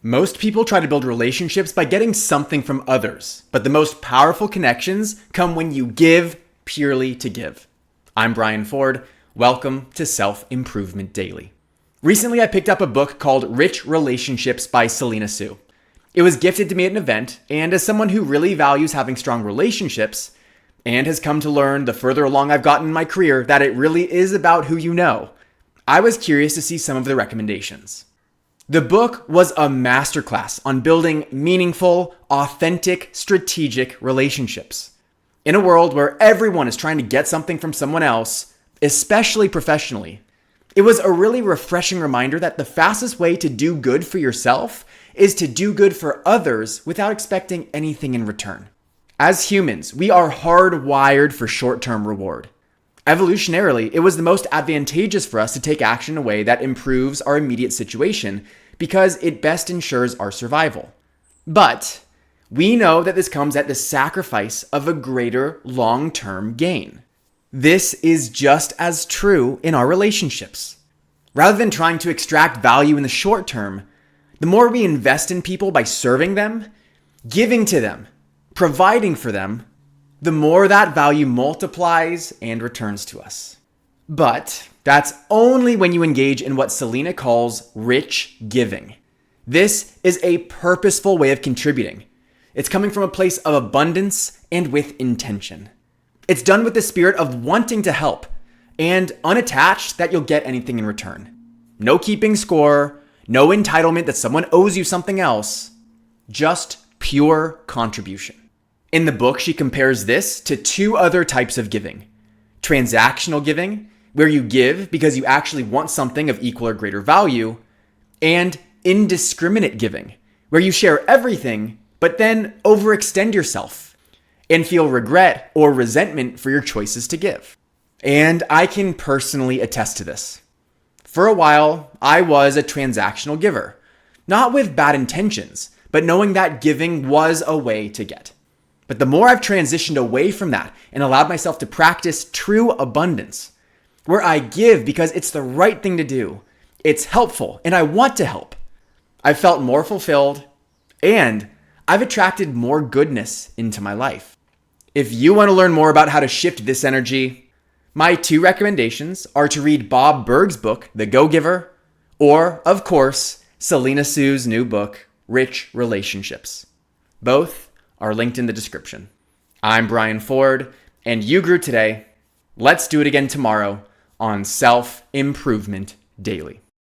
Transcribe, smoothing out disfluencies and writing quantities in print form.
Most people try to build relationships by getting something from others, but the most powerful connections come when you give purely to give. I'm Brian Ford. Welcome to Self-Improvement Daily. Recently, I picked up a book called Rich Relationships by Selena Soo. It was gifted to me at an event, and as someone who really values having strong relationships and has come to learn the further along I've gotten in my career that it really is about who you know, I was curious to see some of the recommendations. The book was a masterclass on building meaningful, authentic, strategic relationships. In a world where everyone is trying to get something from someone else, especially professionally, it was a really refreshing reminder that the fastest way to do good for yourself is to do good for others without expecting anything in return. As humans, we are hardwired for short-term reward. Evolutionarily, it was the most advantageous for us to take action in a way that improves our immediate situation because it best ensures our survival. But we know that this comes at the sacrifice of a greater long-term gain. This is just as true in our relationships. Rather than trying to extract value in the short term, the more we invest in people by serving them, giving to them, providing for them, the more that value multiplies and returns to us. But that's only when you engage in what Selena calls rich giving. This is a purposeful way of contributing. It's coming from a place of abundance and with intention. It's done with the spirit of wanting to help and unattached that you'll get anything in return. No keeping score, no entitlement that someone owes you something else, just pure contribution. In the book, she compares this to two other types of giving. Transactional giving, where you give because you actually want something of equal or greater value, and indiscriminate giving, where you share everything, but then overextend yourself and feel regret or resentment for your choices to give. And I can personally attest to this. For a while, I was a transactional giver, not with bad intentions, but knowing that giving was a way to get. But the more I've transitioned away from that and allowed myself to practice true abundance, where I give because it's the right thing to do, it's helpful, and I want to help, I've felt more fulfilled, and I've attracted more goodness into my life. If you want to learn more about how to shift this energy, my two recommendations are to read Bob Burg's book, The Go-Giver, or, of course, Selena Soo's new book, Rich Relationships. Both are linked in the description. I'm Brian Ford, and you grew today. Let's do it again tomorrow on Self-Improvement Daily.